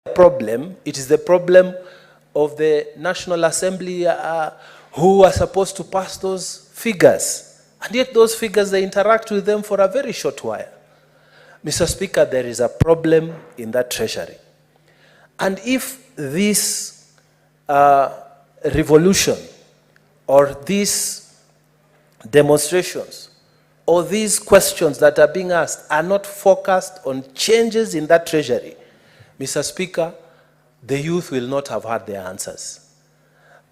problem. It is the problem of the National Assembly who are supposed to pass those figures. And yet those figures, they interact with them for a very short while. Mr. Speaker, there is a problem in that Treasury. And if this revolution or these demonstrations or these questions that are being asked are not focused on changes in that Treasury, Mr. Speaker, the youth will not have had their answers.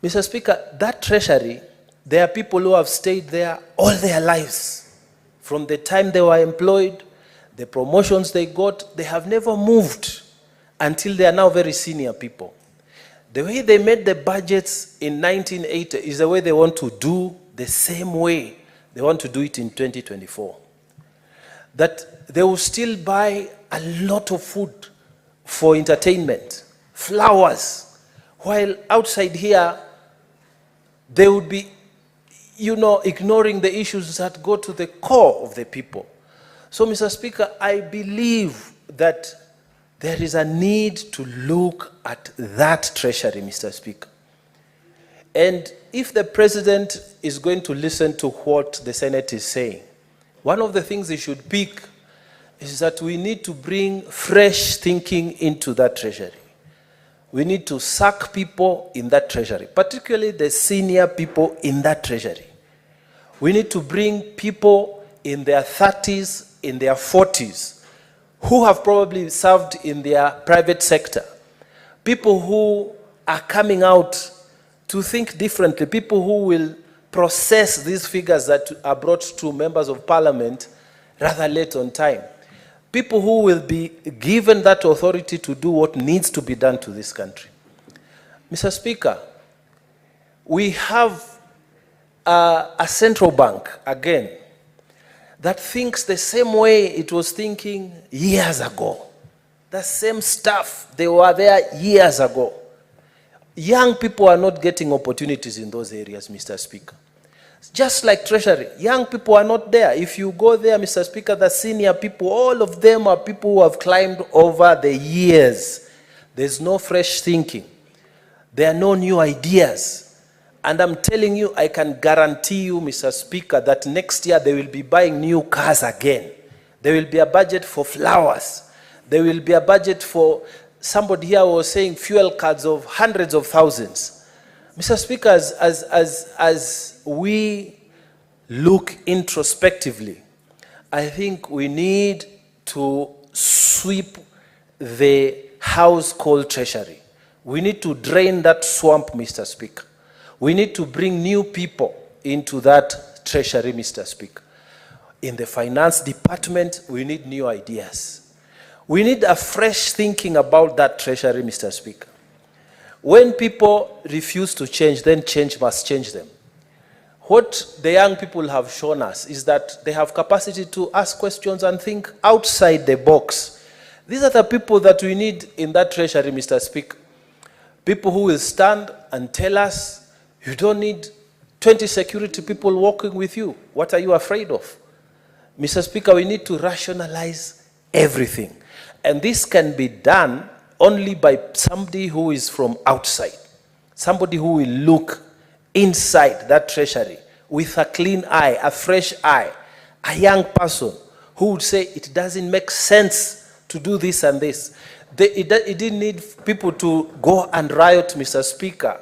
Mr. Speaker, that Treasury, there are people who have stayed there all their lives. From the time they were employed, the promotions they got, they have never moved until they are now very senior people. The way they made the budgets in 1980 is the way they want to do the same way they want to do it in 2024. That they will still buy a lot of food for entertainment, flowers, while outside here, they would be, ignoring the issues that go to the core of the people. So, Mr. Speaker, I believe that there is a need to look at that Treasury, Mr. Speaker. And if the President is going to listen to what the Senate is saying, one of the things he should pick is that we need to bring fresh thinking into that Treasury. We need to sack people in that Treasury, particularly the senior people in that Treasury. We need to bring people in their 30s, in their 40s, who have probably served in their private sector. People who are coming out to think differently, people who will process these figures that are brought to members of parliament rather late on time. People who will be given that authority to do what needs to be done to this country. Mr. Speaker, we have a central bank, again, that thinks the same way it was thinking years ago. The same stuff, they were there years ago. Young people are not getting opportunities in those areas, Mr. Speaker. Just like Treasury, young people are not there. If you go there, Mr. Speaker, the senior people, all of them are people who have climbed over the years. There's no fresh thinking. There are no new ideas. And I'm telling you, I can guarantee you, Mr. Speaker, that next year they will be buying new cars again. There will be a budget for flowers. There will be a budget for, somebody here was saying, fuel cards of hundreds of thousands. Mr. Speaker, as we look introspectively, I think we need to sweep the house called Treasury. We need to drain that swamp, Mr. Speaker. We need to bring new people into that Treasury, Mr. Speaker. In the finance department, we need new ideas. We need a fresh thinking about that Treasury, Mr. Speaker. When people refuse to change, then change must change them. What the young people have shown us is that they have capacity to ask questions and think outside the box. These are the people that we need in that Treasury, Mr. Speaker. People who will stand and tell us, you don't need 20 security people working with you. What are you afraid of? Mr. Speaker, we need to rationalize everything. And this can be done only by somebody who is from outside. Somebody who will look inside that Treasury with a clean eye, a fresh eye. A young person who would say, it doesn't make sense to do this and this. It didn't need people to go and riot, Mr. Speaker,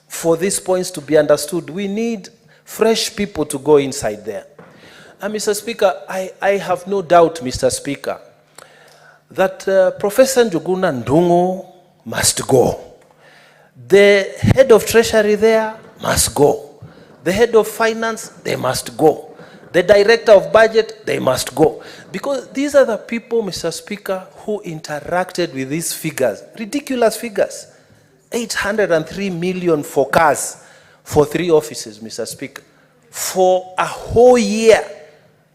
for these points to be understood. We need fresh people to go inside there. And Mr. Speaker, I have no doubt, Mr. Speaker, that Professor Njuguna Ndung'u must go. The head of Treasury there must go. The head of finance, they must go. The director of budget, they must go. Because these are the people, Mr. Speaker, who interacted with these figures, ridiculous figures. 803 million for cars for 3 offices, Mr. Speaker, for a whole year.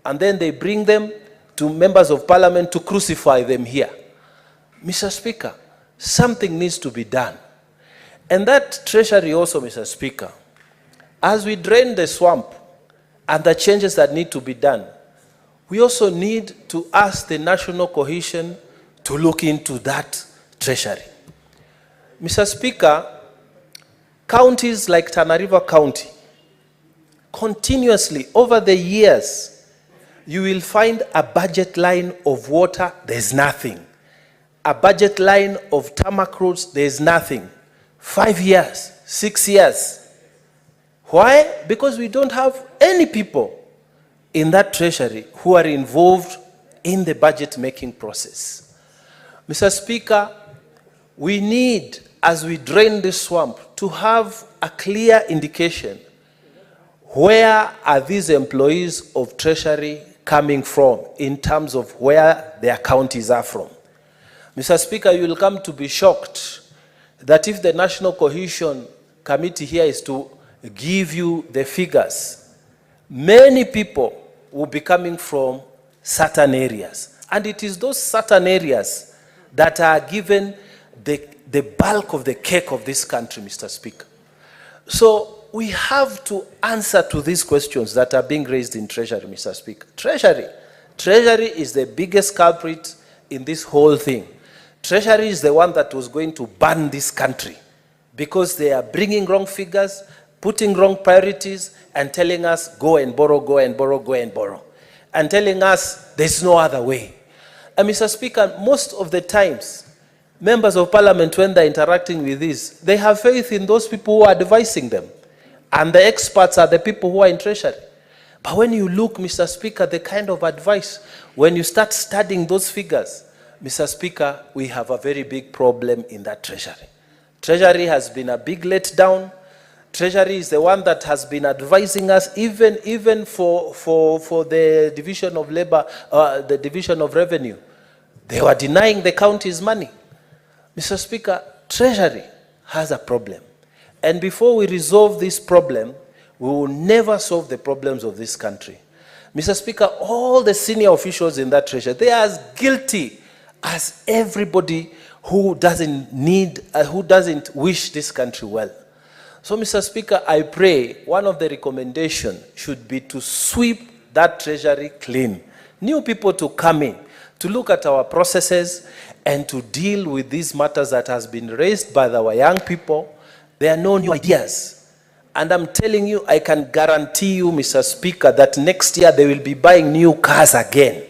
And then they bring them to members of parliament to crucify them here. Mr. Speaker, something needs to be done. And that Treasury also, Mr. Speaker, as we drain the swamp and the changes that need to be done, we also need to ask the national cohesion to look into that Treasury. Mr. Speaker, counties like Tana River County, continuously over the years, you will find a budget line of water, there's nothing. A budget line of tarmac roads, there's nothing. 5 years, 6 years. Why? Because we don't have any people in that treasury who are involved in the budget making process. Mr. Speaker, we need, as we drain this swamp, to have a clear indication where are these employees of Treasury coming from in terms of where their counties are from. Mr. Speaker, you will come to be shocked that if the National Cohesion Committee here is to give you the figures, many people will be coming from certain areas. And it is those certain areas that are given the bulk of the cake of this country, Mr. Speaker. So we have to answer to these questions that are being raised in Treasury, Mr. Speaker. Treasury is the biggest culprit in this whole thing. Treasury is the one that was going to ban this country because they are bringing wrong figures, putting wrong priorities, and telling us, go and borrow, go and borrow, go and borrow, and telling us there's no other way. And Mr. Speaker, most of the times, members of parliament, when they're interacting with this, they have faith in those people who are advising them. And the experts are the people who are in Treasury. But when you look, Mr. Speaker, the kind of advice, when you start studying those figures, Mr. Speaker, we have a very big problem in that Treasury. Treasury has been a big letdown. Treasury is the one that has been advising us, even for the division of labor, the division of revenue. They were denying the counties money. Mr. Speaker, Treasury has a problem. And before we resolve this problem, we will never solve the problems of this country. Mr. Speaker, all the senior officials in that Treasury, they are as guilty as everybody who doesn't wish this country well. So, Mr. Speaker, I pray one of the recommendations should be to sweep that Treasury clean. New people to come in, to look at our processes and to deal with these matters that has been raised by our young people. There are no new ideas. And I'm telling you, I can guarantee you, Mr. Speaker, that next year they will be buying new cars again.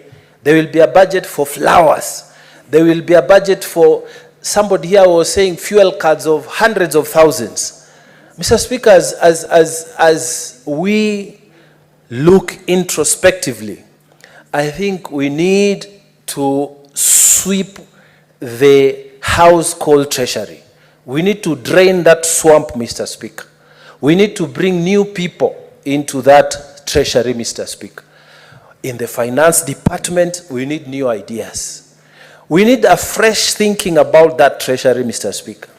There will be a budget for flowers. There will be a budget for, somebody here was saying, fuel cards of hundreds of thousands. Mr. Speaker, as we look introspectively, I think we need to sweep the house called Treasury. We need to drain that swamp, Mr. Speaker. We need to bring new people into that Treasury, Mr. Speaker. In the finance department, we need new ideas. We need a fresh thinking about that Treasury, Mr. Speaker.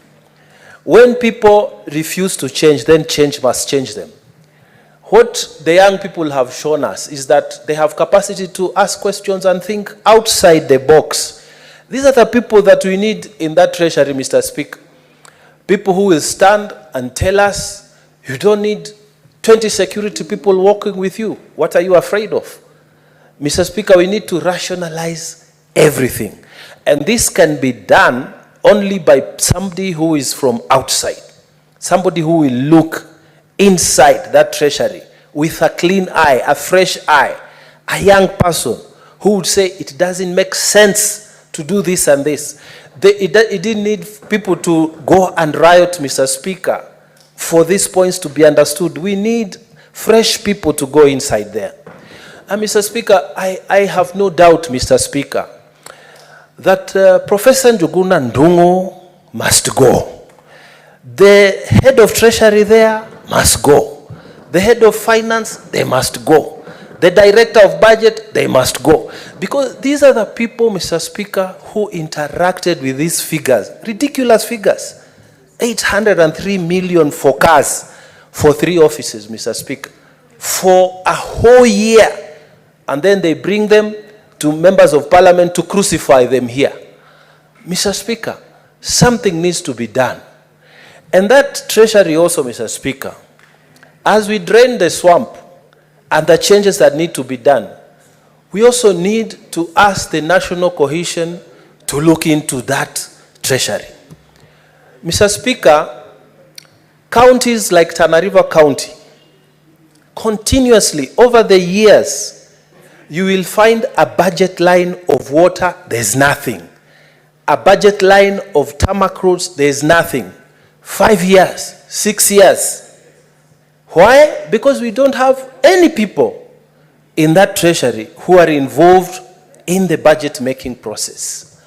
When people refuse to change, then change must change them. What the young people have shown us is that they have capacity to ask questions and think outside the box. These are the people that we need in that Treasury, Mr. Speaker. People who will stand and tell us, you don't need 20 security people working with you. What are you afraid of? Mr. Speaker, we need to rationalize everything. And this can be done only by somebody who is from outside. Somebody who will look inside that Treasury with a clean eye, a fresh eye, a young person who would say it doesn't make sense to do this and this. It didn't need people to go and riot, Mr. Speaker, for these points to be understood. We need fresh people to go inside there. And Mr. Speaker, I have no doubt, Mr. Speaker, that Professor Njuguna Ndung'u must go. The head of Treasury there must go. The head of finance, they must go. The director of budget, they must go. Because these are the people, Mr. Speaker, who interacted with these figures, ridiculous figures. 803 million for cars for 3 offices, Mr. Speaker, for a whole year. And then they bring them to members of parliament to crucify them here. Mr. Speaker, something needs to be done. And that Treasury also, Mr. Speaker, as we drain the swamp and the changes that need to be done, we also need to ask the National Cohesion to look into that Treasury. Mr. Speaker, counties like Tana River County, continuously over the years, you will find a budget line of water, there's nothing. A budget line of tarmac roads, there's nothing. 5 years, 6 years. Why? Because we don't have any people in that treasury who are involved in the budget making process.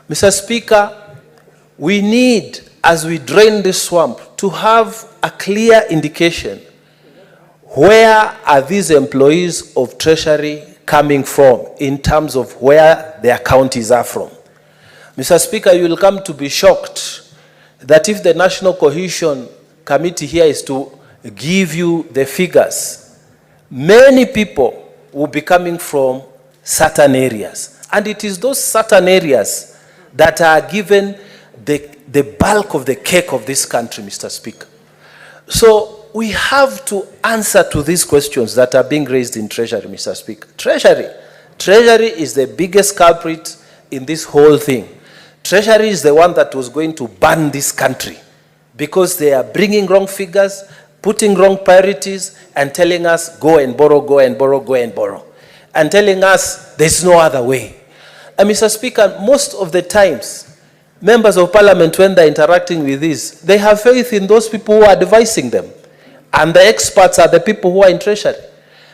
Mr. Speaker, we need, as we drain this swamp, to have a clear indication where are these employees of Treasury coming from in terms of where their counties are from. Mr. Speaker, you will come to be shocked that if the National Cohesion Committee here is to give you the figures, many people will be coming from certain areas. And it is those certain areas that are given the bulk of the cake of this country, Mr. Speaker. So we have to answer to these questions that are being raised in Treasury, Mr. Speaker. Treasury is the biggest culprit in this whole thing. Treasury is the one that was going to ban this country because they are bringing wrong figures, putting wrong priorities, and telling us go and borrow, go and borrow, go and borrow, and telling us there's no other way. And Mr. Speaker, most of the times, members of parliament, when they're interacting with this, they have faith in those people who are advising them. And the experts are the people who are in Treasury.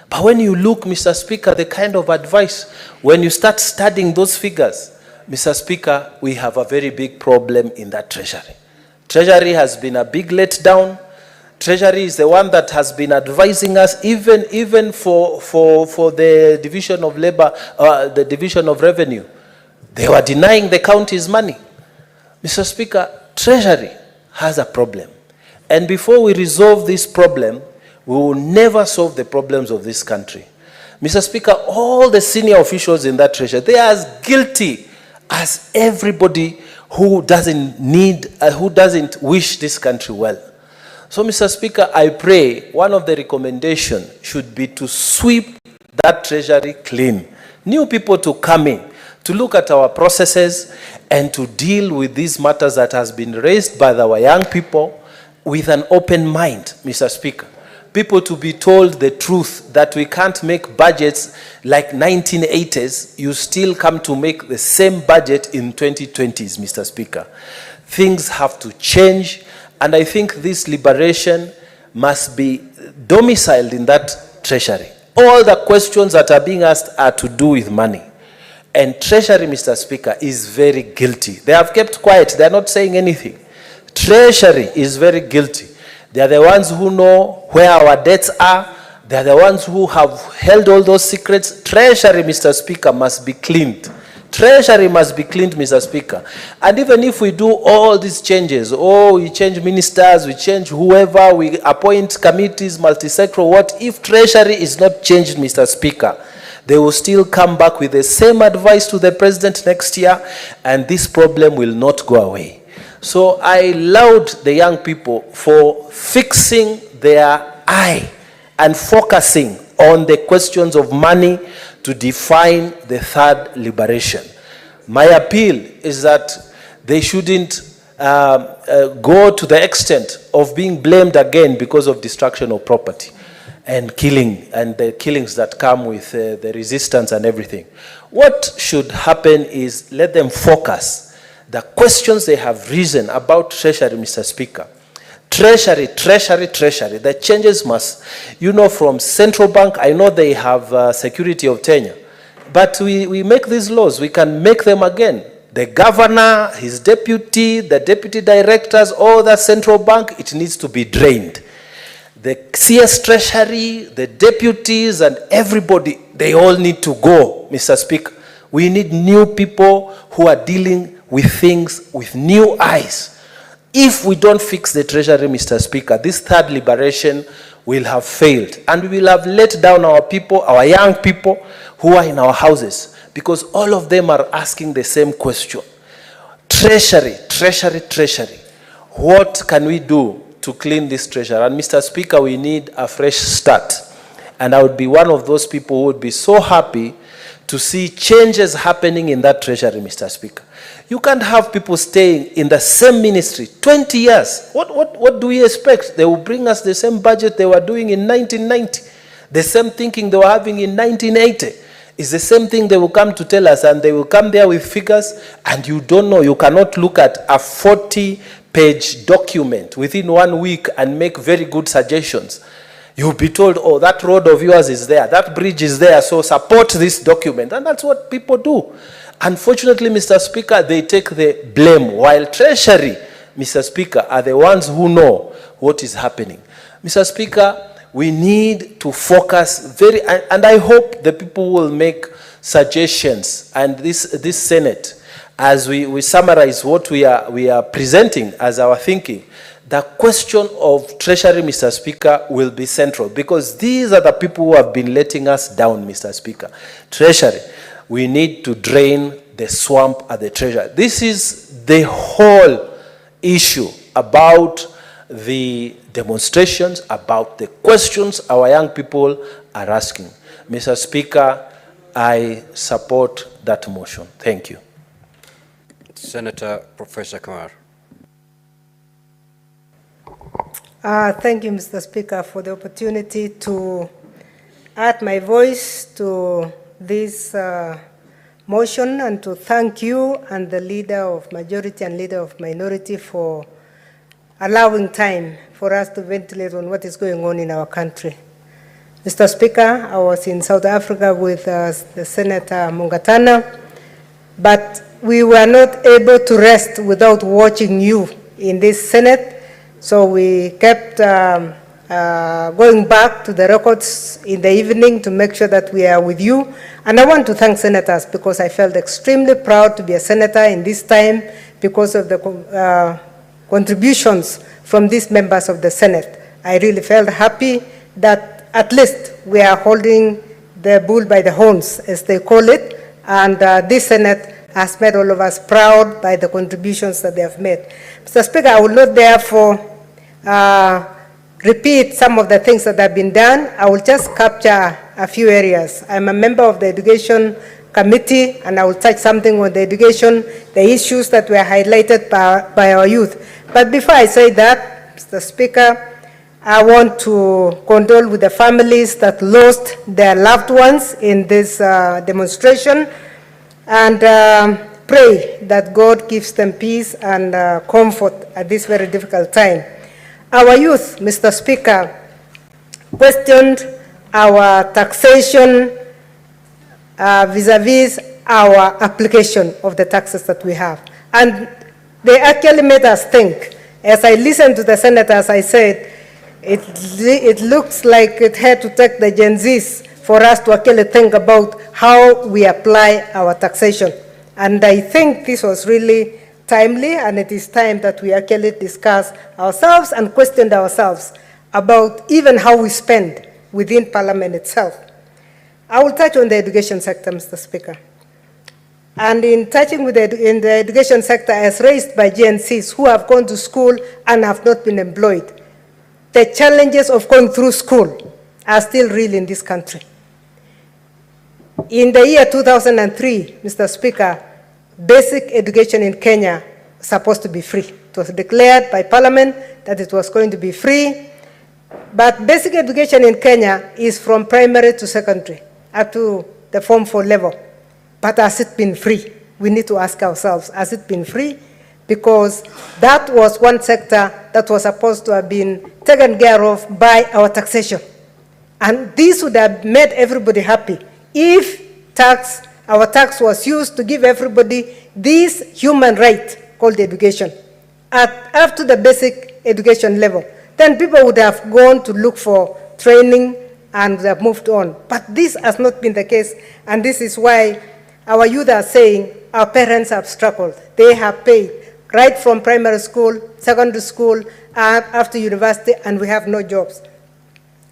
But when you look, Mr. Speaker, the kind of advice, when you start studying those figures, Mr. Speaker, we have a very big problem in that Treasury. Treasury has been a big letdown. Treasury is the one that has been advising us, even for the division of labor, the division of revenue. They were denying the counties money. Mr. Speaker, Treasury has a problem. And before we resolve this problem, we will never solve the problems of this country. Mr. Speaker, all the senior officials in that Treasury, they are as guilty as everybody who doesn't wish this country well. So, Mr. Speaker, I pray one of the recommendations should be to sweep that Treasury clean. New people to come in, to look at our processes and to deal with these matters that has been raised by our young people with an open mind, Mr. Speaker. People to be told the truth that we can't make budgets like 1980s. You still come to make the same budget in 2020s, Mr. Speaker. Things have to change, and I think this liberation must be domiciled in that Treasury. All the questions that are being asked are to do with money. And Treasury, Mr. Speaker, is very guilty. They have kept quiet. They are not saying anything. Treasury is very guilty. They are the ones who know where our debts are. They are the ones who have held all those secrets. Treasury, Mr. Speaker, must be cleaned. Treasury must be cleaned, Mr. Speaker. And even if we do all these changes, we change ministers, we change whoever, we appoint committees, multi-sectoral, what if Treasury is not changed, Mr. Speaker? They will still come back with the same advice to the president next year, and this problem will not go away. So I laud the young people for fixing their eye and focusing on the questions of money to define the third liberation. My appeal is that they shouldn't go to the extent of being blamed again because of destruction of property and killing, and the killings that come with the resistance and everything. What should happen is let them focus the questions they have risen about Treasury, Mr. Speaker. Treasury. The changes must, from central bank, I know they have security of tenure, but we make these laws, we can make them again. The governor, his deputy, the deputy directors, all the central bank, it needs to be drained. The CS Treasury, the deputies, and everybody, they all need to go, Mr. Speaker. We need new people who are dealing with things with new eyes. If we don't fix the Treasury, Mr. Speaker, this third liberation will have failed. And we will have let down our people, our young people who are in our houses, because all of them are asking the same question. Treasury. What can we do to clean this treasury? And Mr. Speaker, we need a fresh start. And I would be one of those people who would be so happy to see changes happening in that treasury, Mr. Speaker. You can't have people staying in the same ministry 20 years. What do we expect? They will bring us the same budget they were doing in 1990. The same thinking they were having in 1980. It's the same thing they will come to tell us, and they will come there with figures, and you don't know. You cannot look at a 40-page document within 1 week and make very good suggestions. You'll be told, oh, that road of yours is there, that bridge is there, so support this document. And that's what people do. Unfortunately, Mr. Speaker, they take the blame, while Treasury, Mr. Speaker, are the ones who know what is happening. Mr. Speaker, we need to focus and I hope the people will make suggestions, and this Senate, as we summarize what we are presenting as our thinking, the question of Treasury, Mr. Speaker, will be central, because these are the people who have been letting us down, Mr. Speaker. Treasury, we need to drain the swamp at the Treasury. This is the whole issue about the demonstrations, about the questions our young people are asking. Mr. Speaker, I support that motion. Thank you. Senator Professor Kamar. Thank you, Mr. Speaker, for the opportunity to add my voice to this motion, and to thank you and the leader of majority and leader of minority for allowing time for us to ventilate on what is going on in our country. Mr. Speaker, I was in South Africa with the Senator Mungatana, but we were not able to rest without watching you in this Senate. So we kept going back to the records in the evening to make sure that we are with you. And I want to thank senators, because I felt extremely proud to be a senator in this time because of the contributions from these members of the Senate. I really felt happy that at least we are holding the bull by the horns, as they call it, and this Senate has made all of us proud by the contributions that they have made. Mr. Speaker, I will not therefore repeat some of the things that have been done. I will just capture a few areas. I'm a member of the Education Committee, and I will touch something on the education, the issues that were highlighted by our youth. But before I say that, Mr. Speaker, I want to condole with the families that lost their loved ones in this demonstration, and pray that God gives them peace and comfort at this very difficult time. Our youth, Mr. Speaker, questioned our taxation vis-a-vis our application of the taxes that we have. And they actually made us think. As I listened to the senators, I said, it looks like it had to take the Gen Zs for us to actually think about how we apply our taxation. And I think this was really timely, and it is time that we actually discuss ourselves and question ourselves about even how we spend within Parliament itself. I will touch on the education sector, Mr. Speaker. And in touching with in the education sector, as raised by GNCs who have gone to school and have not been employed, the challenges of going through school are still real in this country. In the year 2003, Mr. Speaker, basic education in Kenya was supposed to be free. It was declared by Parliament that it was going to be free. But basic education in Kenya is from primary to secondary, up to the Form 4 level. But has it been free? We need to ask ourselves, has it been free? Because that was one sector that was supposed to have been taken care of by our taxation. And this would have made everybody happy if our tax was used to give everybody this human right called education up to the basic education level. Then people would have gone to look for training and would have moved on. But this has not been the case, and this is why our youth are saying our parents have struggled. They have paid right from primary school, secondary school, after university, and we have no jobs.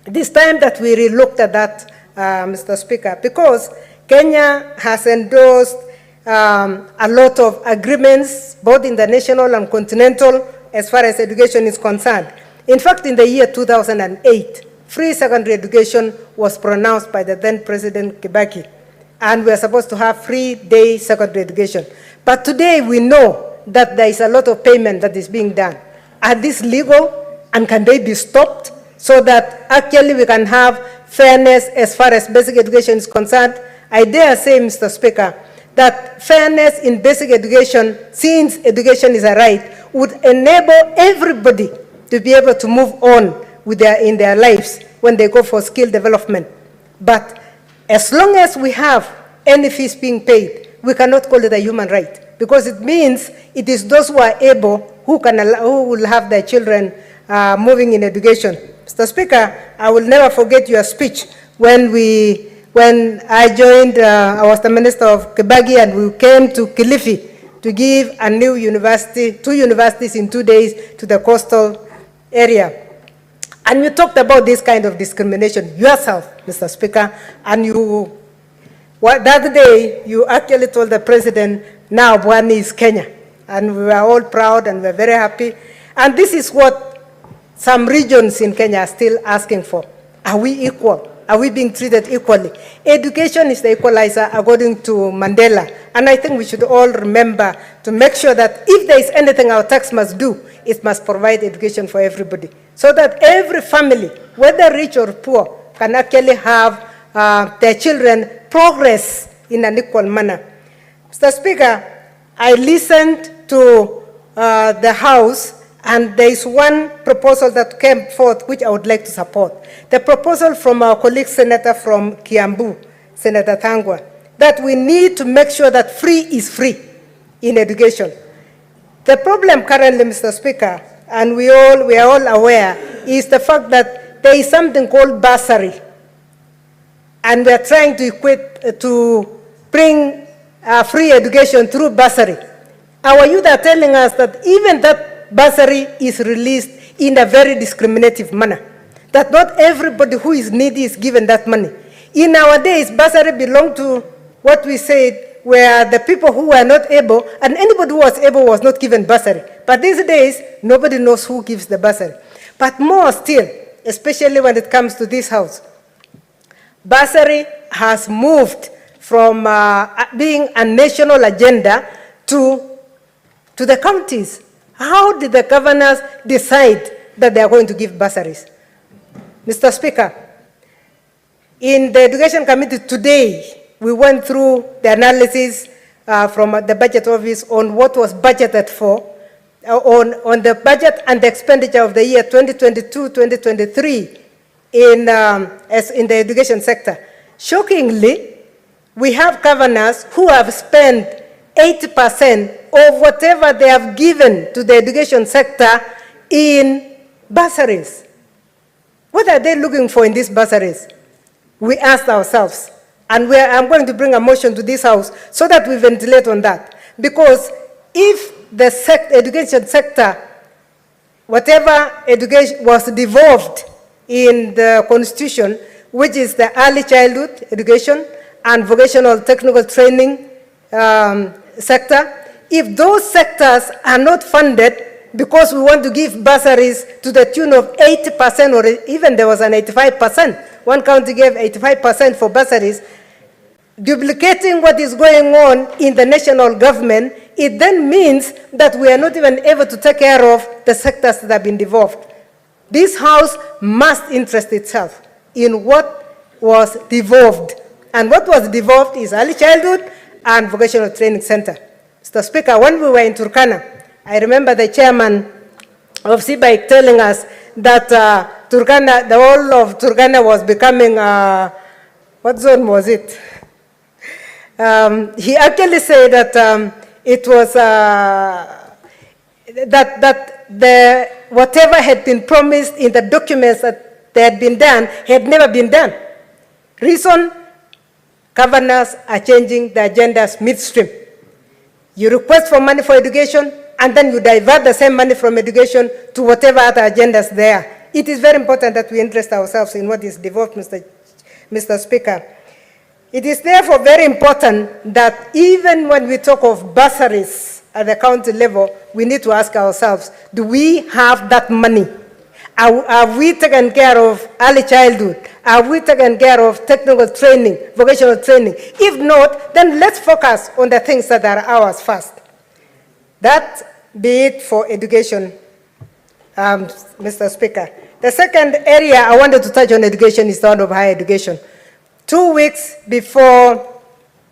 It is time that we relooked at that, Mr. Speaker, because Kenya has endorsed a lot of agreements, both in the national and continental, as far as education is concerned. In fact, in the year 2008, free secondary education was pronounced by the then President Kibaki, and we are supposed to have free day secondary education. But today we know that there is a lot of payment that is being done. Are these legal, and can they be stopped so that actually we can have fairness as far as basic education is concerned? I dare say, Mr. Speaker, that fairness in basic education, since education is a right, would enable everybody to be able to move on with in their lives when they go for skill development. But as long as we have any fees being paid, we cannot call it a human right, because it means it is those who are able who will have their children moving in education. Mr. Speaker, I will never forget your speech when I joined, I was the Minister of Kibaki, and we came to Kilifi to give a new university, 2 universities in 2 days to the coastal area. And you talked about this kind of discrimination yourself, Mr. Speaker, and the other day you actually told the President, now Bwani is Kenya. And we were all proud and we were very happy. And this is what some regions in Kenya are still asking for. Are we equal? Are we being treated equally? Education is the equalizer, according to Mandela. And I think we should all remember to make sure that if there is anything our tax must do, it must provide education for everybody, so that every family, whether rich or poor, can actually have their children progress in an equal manner. Mr. Speaker, I listened to the House, and there is one proposal that came forth which I would like to support. The proposal from our colleague Senator from Kiambu, Senator Thangwa, that we need to make sure that free is free in education. The problem currently, Mr. Speaker, and we are all aware, is the fact that there is something called bursary. And we are trying to bring free education through bursary. Our youth are telling us that even that bursary is released in a very discriminative manner, that not everybody who is needy is given that money. In our days, bursary belonged to what we said were the people who were not able, and anybody who was able was not given bursary. But these days, nobody knows who gives the bursary. But more still, especially when it comes to this House, bursary has moved from being a national agenda to the counties. How did the governors decide that they are going to give bursaries? Mr. Speaker, in the Education Committee today, we went through the analysis from the Budget Office on what was budgeted for, on the budget and the expenditure of the year 2022-2023 in the education sector. Shockingly, we have governors who have spent 80% of whatever they have given to the education sector in bursaries. What are they looking for in these bursaries? We asked ourselves, and I'm going to bring a motion to this House so that we ventilate on that. Because if the education sector, whatever education was devolved in the Constitution, which is the early childhood education and vocational technical training sector, if those sectors are not funded because we want to give bursaries to the tune of 80%, or even there was an 85%, one county gave 85% for bursaries, duplicating what is going on in the national government, it then means that we are not even able to take care of the sectors that have been devolved. This House must interest itself in what was devolved. And what was devolved is early childhood and vocational training center. Mr. Speaker, when we were in Turkana, I remember the chairman of CBIC telling us that Turkana, the whole of Turkana was becoming, what zone was it? He actually said that it was, whatever had been promised in the documents that they had been done had never been done. Reason, governors are changing the agendas midstream. You request for money for education, and then you divert the same money from education to whatever other agendas there are. It is very important that we interest ourselves in what is devolved, Mr. Speaker. It is therefore very important that even when we talk of bursaries at the county level, we need to ask ourselves, do we have that money? Have we taken care of early childhood? Have we taken care of technical training, vocational training? If not, then let's focus on the things that are ours first. That be it for education, Mr. Speaker. The second area I wanted to touch on education is the one of higher education. 2 weeks before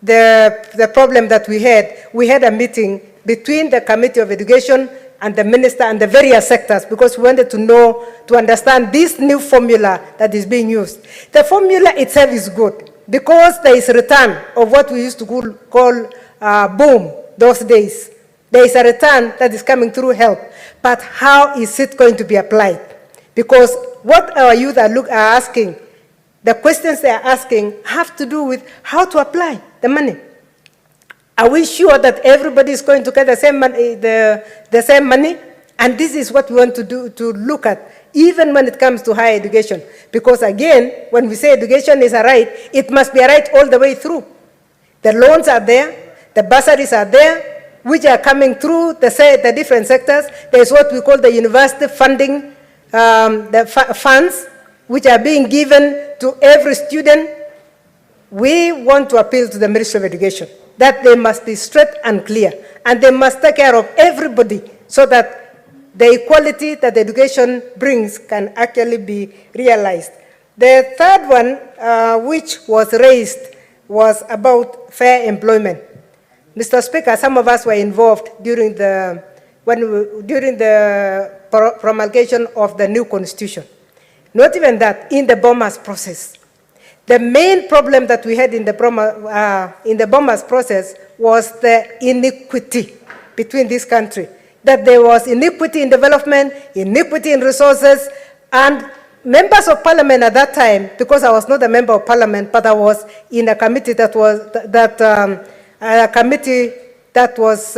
the problem that we had a meeting between the Committee of Education and the Minister and the various sectors, because we wanted to know, to understand this new formula that is being used. The formula itself is good, because there is a return of what we used to call boom those days. There is a return that is coming through help, but how is it going to be applied? Because what our youth are asking, the questions they are asking have to do with how to apply the money. Are we sure that everybody is going to get the same money, the same money? And this is what we want to do, to look at, even when it comes to higher education. Because again, when we say education is a right, it must be a right all the way through. The loans are there, the bursaries are there, which are coming through the different sectors. There's what we call the university funding, funds, which are being given to every student. We want to appeal to the Ministry of Education that they must be straight and clear, and they must take care of everybody so that the equality that education brings can actually be realized. The third one, which was raised, was about fair employment. Mr. Speaker, some of us were involved during the promulgation of the new constitution. Not even that, in the Bomas process. The main problem that we had in the Bomas process was the inequity between this country. That there was inequity in development, inequity in resources, and members of parliament at that time, because I was not a member of parliament, but I was in a committee that was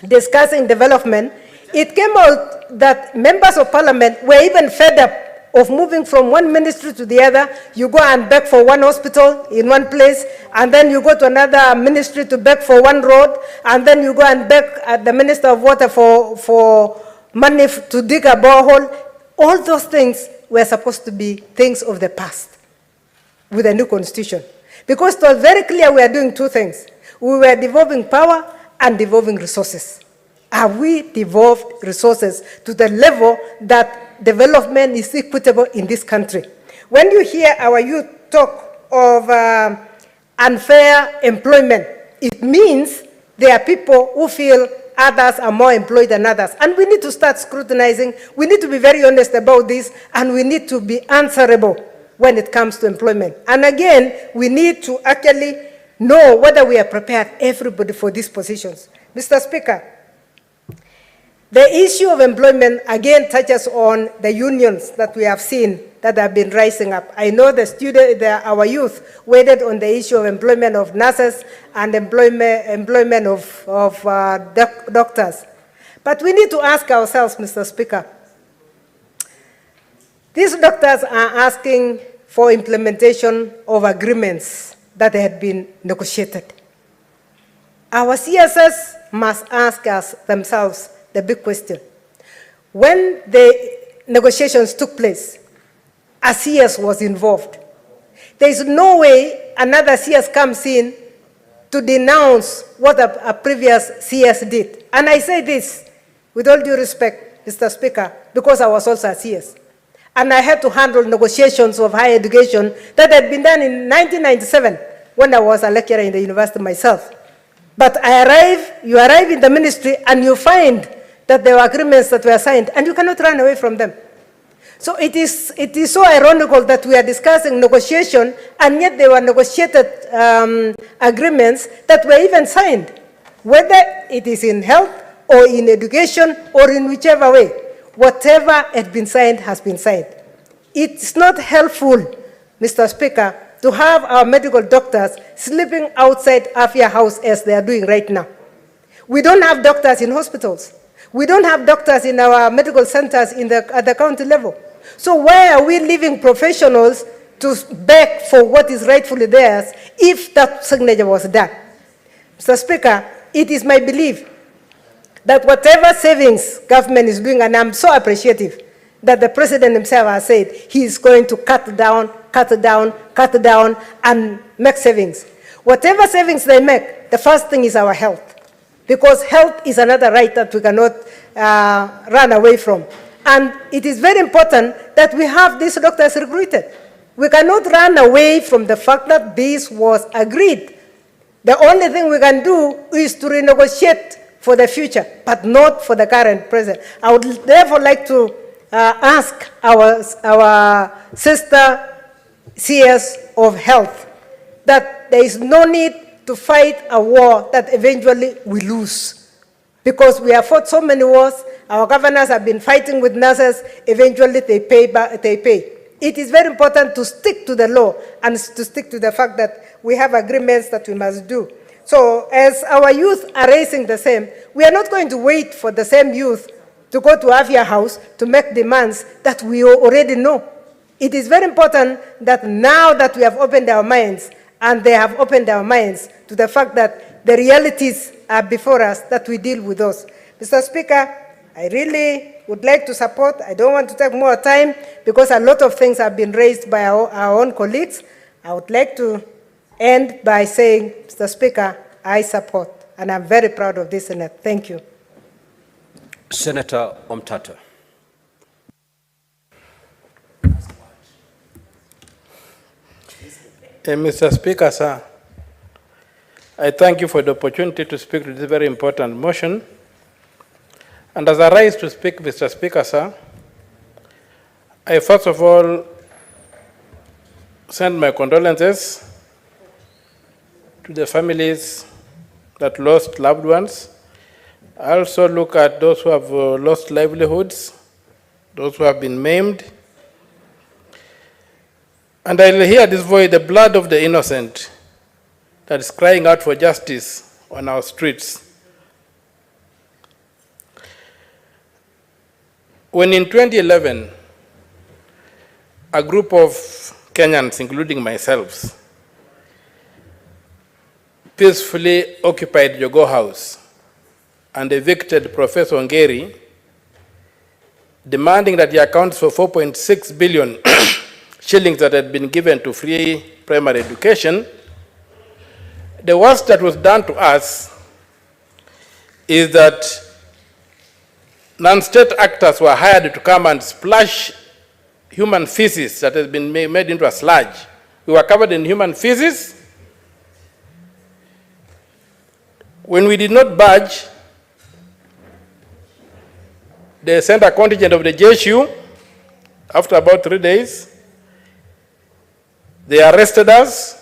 discussing development. It came out that members of parliament were even fed up of moving from one ministry to the other. You go and beg for one hospital in one place, and then you go to another ministry to beg for one road, and then you go and beg at the Minister of Water for money to dig a borehole. All those things were supposed to be things of the past with a new constitution. Because it was very clear we are doing two things. We were devolving power and devolving resources. Have we devolved resources to the level that development is equitable in this country? When you hear our youth talk of unfair employment, it means there are people who feel others are more employed than others. And we need to start scrutinizing. We need to be very honest about this, and we need to be answerable when it comes to employment. And again, we need to actually know whether we are prepared, everybody, for these positions. Mr. Speaker, the issue of employment again touches on the unions that we have seen that have been rising up. I know our youth waited on the issue of employment of nurses and employment of doctors. But we need to ask ourselves, Mr. Speaker, these doctors are asking for implementation of agreements that had been negotiated. Our CSS must ask themselves the big question. When the negotiations took place, a CS was involved. There is no way another CS comes in to denounce what a previous CS did. And I say this with all due respect, Mr. Speaker, because I was also a CS. And I had to handle negotiations of higher education that had been done in 1997 when I was a lecturer in the university myself. But you arrive in the ministry and you find that there were agreements that were signed, and you cannot run away from them. So it is so ironical that we are discussing negotiation, and yet there were negotiated agreements that were even signed, whether it is in health or in education or in whichever way. Whatever had been signed has been signed. It's not helpful, Mr. Speaker, to have our medical doctors sleeping outside Afia House as they are doing right now. We don't have doctors in hospitals. We don't have doctors in our medical centers at the county level. So why are we leaving professionals to beg for what is rightfully theirs if that signature was done? Mr. Speaker, it is my belief that whatever savings government is doing, and I'm so appreciative that the president himself has said he is going to cut down, and make savings. Whatever savings they make, the first thing is our health. Because health is another right that we cannot run away from. And it is very important that we have these doctors recruited. We cannot run away from the fact that this was agreed. The only thing we can do is to renegotiate for the future, but not for the current president. I would therefore like to ask our sister CS of health that there is no need to fight a war that eventually we lose. Because we have fought so many wars, our governors have been fighting with nurses, eventually they pay. It is very important to stick to the law and to stick to the fact that we have agreements that we must do. So as our youth are raising the same, we are not going to wait for the same youth to go to Avia House to make demands that we already know. It is very important that now that we have opened our minds, and they have opened our minds to the fact that the realities are before us, that we deal with those. Mr. Speaker, I really would like to support. I don't want to take more time because a lot of things have been raised by our own colleagues. I would like to end by saying, Mr. Speaker, I support, and I'm very proud of this Senate. Thank you. Senator Omtata. Mr. Speaker, sir, I thank you for the opportunity to speak to this very important motion. And as I rise to speak, Mr. Speaker, sir, I first of all send my condolences to the families that lost loved ones. I also look at those who have lost livelihoods, those who have been maimed. And I'll hear this voice, the blood of the innocent, that is crying out for justice on our streets. When in 2011, a group of Kenyans, including myself, peacefully occupied Jogoo House and evicted Professor Ongeri, demanding that he accounts for 4.6 billion shillings that had been given to free primary education, the worst that was done to us is that non-state actors were hired to come and splash human feces that has been made into a sludge. We were covered in human feces. When we did not budge, they sent a contingent of the JSU. After about 3 days, they arrested us.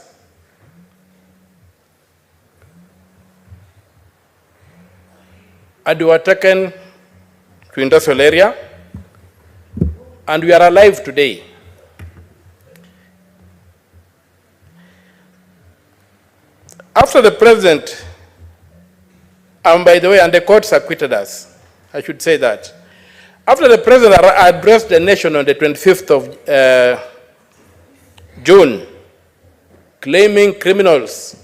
And we were taken to industrial area, and we are alive today. After the president, and by the way, and the courts acquitted us, I should say that. After the president addressed the nation on the 25th of June, claiming criminals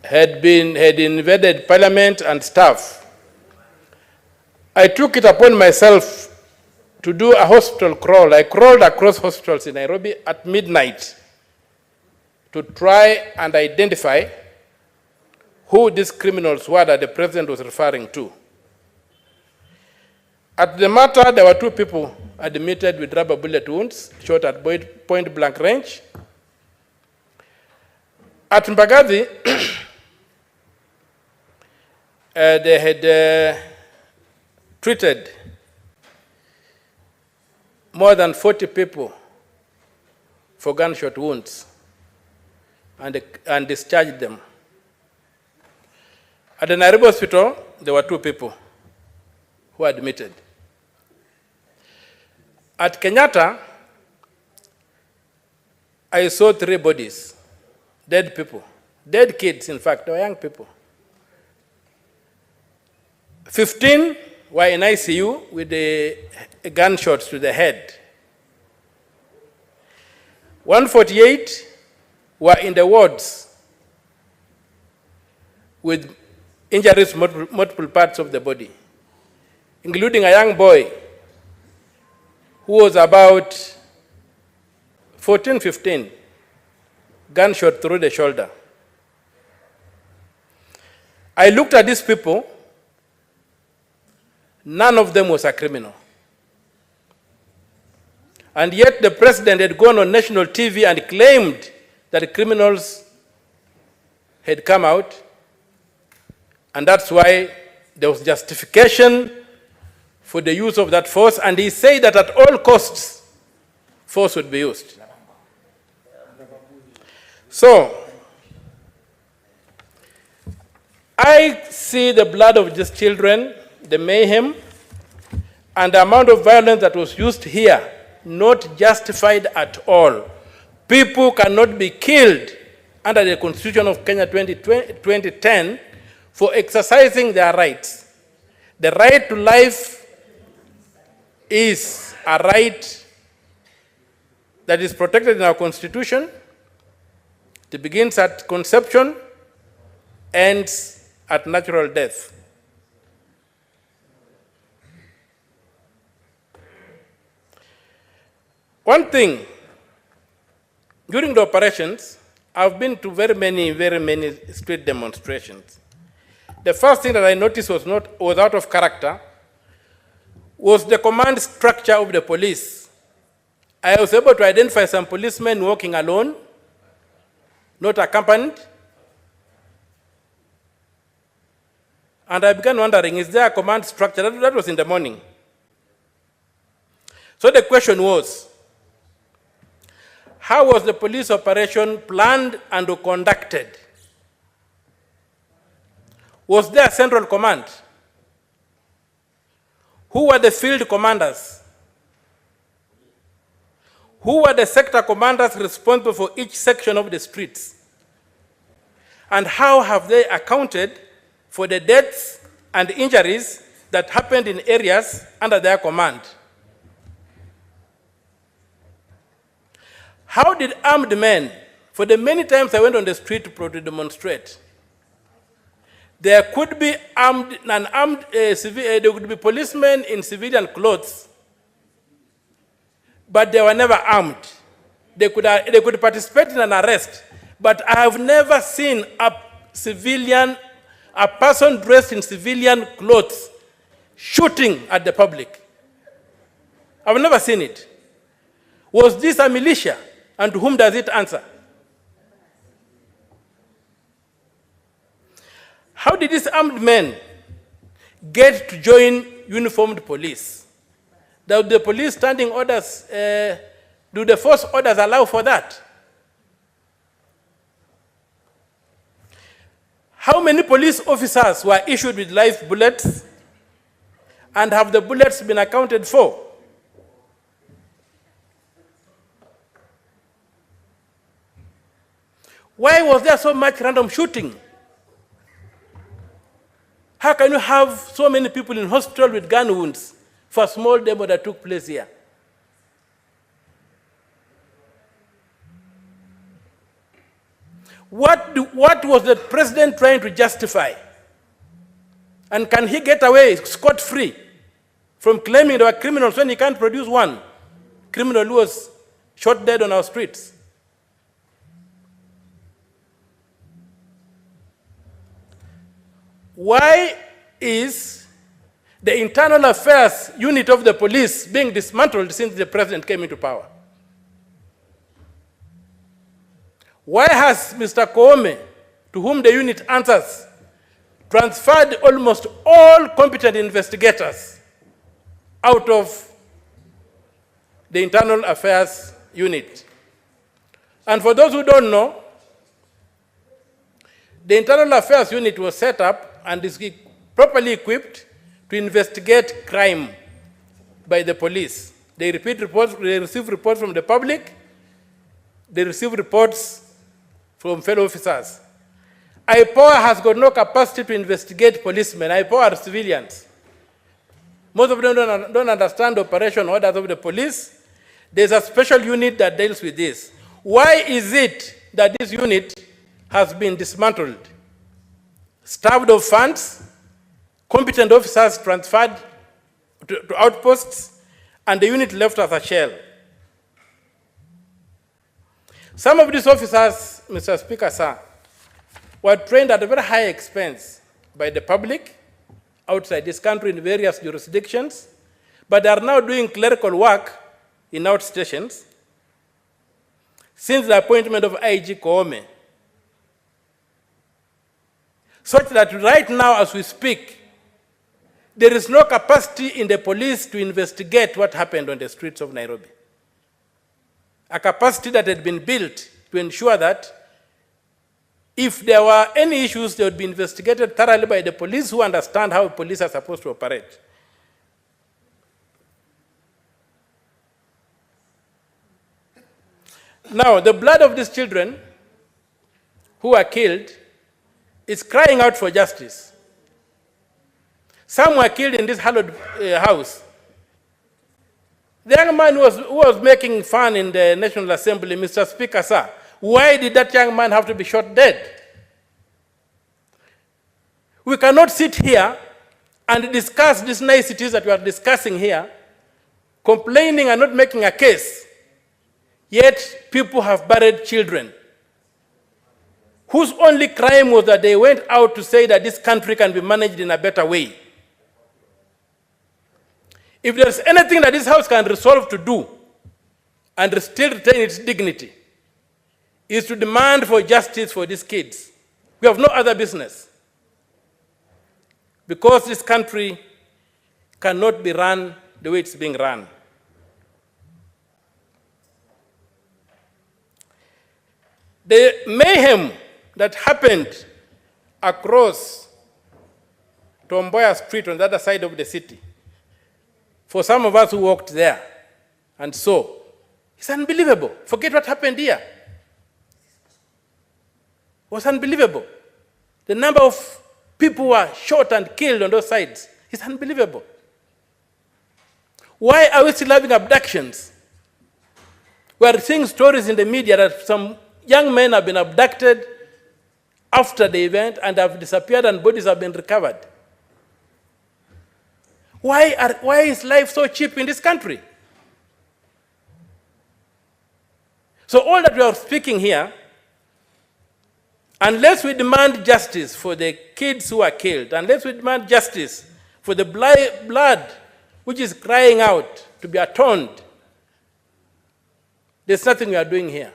had invaded parliament and staff, I took it upon myself to do a hospital crawl. I crawled across hospitals in Nairobi at midnight to try and identify who these criminals were that the president was referring to. At the matter, there were 2 people admitted with rubber bullet wounds, shot at point blank range. At Mbagathi, they had treated more than 40 people for gunshot wounds and discharged them. At the Nairobi hospital, there were 2 people who were admitted. At Kenyatta, I saw 3 bodies, dead people, dead kids, in fact, they were young people. 15 were in ICU with the gunshots to the head. 148 were in the wards with injuries to multiple parts of the body, including a young boy who was about 14, 15, gunshot through the shoulder. I looked at these people, none of them was a criminal. And yet the president had gone on national TV and claimed that criminals had come out, and that's why there was justification for the use of that force, and he said that at all costs, force would be used. So, I see the blood of these children, the mayhem, and the amount of violence that was used here, not justified at all. People cannot be killed under the Constitution of Kenya 2010 for exercising their rights. The right to life is a right that is protected in our Constitution. It begins at conception, ends at natural death. One thing, during the operations, I've been to very many street demonstrations. The first thing that I noticed was out of character was the command structure of the police. I was able to identify some policemen walking alone, not accompanied. And I began wondering, is there a command structure? That was in the morning. So the question was, how was the police operation planned and conducted? Was there a central command? Who were the field commanders? Who were the sector commanders responsible for each section of the streets? And how have they accounted for the deaths and injuries that happened in areas under their command? How did armed men, for the many times I went on the street to demonstrate, there could be there could be policemen in civilian clothes, but they were never armed. They could participate in an arrest, but I have never seen a person dressed in civilian clothes shooting at the public. I've never seen it. Was this a militia? And to whom does it answer? How did these armed men get to join uniformed police? Do the police standing orders, do the force orders allow for that? How many police officers were issued with live bullets? And have the bullets been accounted for? Why was there so much random shooting? How can you have so many people in hospital with gun wounds for a small demo that took place here? What was the president trying to justify? And can he get away scot-free from claiming there were criminals when he can't produce one criminal who was shot dead on our streets? Why is the internal affairs unit of the police being dismantled since the president came into power? Why has Mr. Koome, to whom the unit answers, transferred almost all competent investigators out of the internal affairs unit? And for those who don't know, the internal affairs unit was set up and is properly equipped to investigate crime by the police. They receive reports from the public, they receive reports from fellow officers. IPOA has got no capacity to investigate policemen. IPOA are civilians. Most of them don't understand the operation orders of the police. There's a special unit that deals with this. Why is it that this unit has been dismantled? Starved of funds, competent officers transferred to outposts, and the unit left as a shell. Some of these officers, Mr. Speaker, sir, were trained at a very high expense by the public outside this country in various jurisdictions, but they are now doing clerical work in outstations since the appointment of IG Koome. Such that right now, as we speak, there is no capacity in the police to investigate what happened on the streets of Nairobi. A capacity that had been built to ensure that if there were any issues, they would be investigated thoroughly by the police who understand how police are supposed to operate. Now, the blood of these children who were killed is crying out for justice. Some were killed in this hallowed house. The young man who was making fun in the National Assembly, Mr. Speaker, sir, why did that young man have to be shot dead? We cannot sit here and discuss these niceties that we are discussing here, complaining and not making a case, yet people have buried children whose only crime was that they went out to say that this country can be managed in a better way. If there's anything that this House can resolve to do and still retain its dignity, is to demand for justice for these kids. We have no other business. Because this country cannot be run the way it's being run. The mayhem that happened across Tomboya Street on the other side of the city, for some of us who walked there and saw, it's unbelievable. Forget what happened here. It was unbelievable. The number of people who were shot and killed on those sides is unbelievable. Why are we still having abductions? We are seeing stories in the media that some young men have been abducted after the event and have disappeared and bodies have been recovered. Why is life so cheap in this country? So all that we are speaking here, unless we demand justice for the kids who are killed, unless we demand justice for the blood which is crying out to be atoned, there's nothing we are doing here.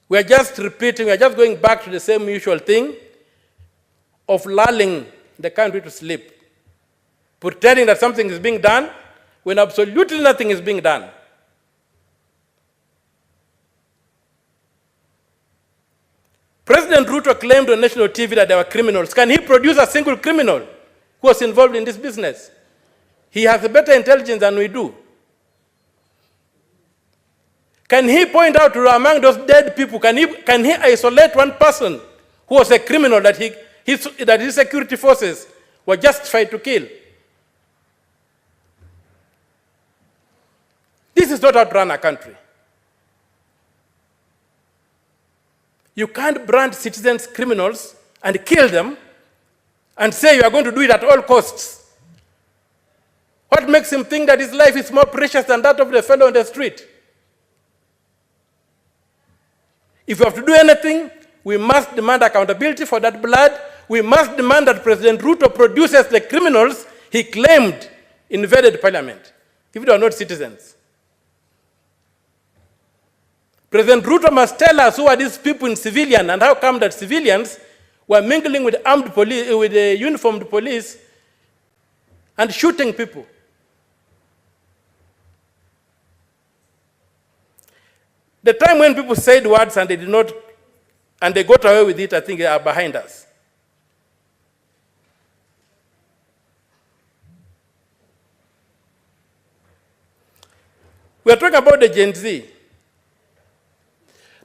We are just repeating, we are just going back to the same usual thing of lulling the country to sleep, pretending that something is being done when absolutely nothing is being done. President Ruto claimed on national TV that there were criminals. Can he produce a single criminal who was involved in this business? He has a better intelligence than we do. Can he point out to among those dead people, can he isolate one person who was a criminal that his security forces were justified to kill? This is not how to run a country. You can't brand citizens criminals and kill them and say you are going to do it at all costs. What makes him think that his life is more precious than that of the fellow on the street? If we have to do anything, we must demand accountability for that blood. We must demand that President Ruto produces the criminals he claimed invaded parliament, if they are not citizens. President Ruto must tell us who are these people in civilian and how come that civilians were mingling with armed police, with the uniformed police and shooting people. The time when people said words and they did not, and they got away with it, I think they are behind us. We are talking about the Gen Z.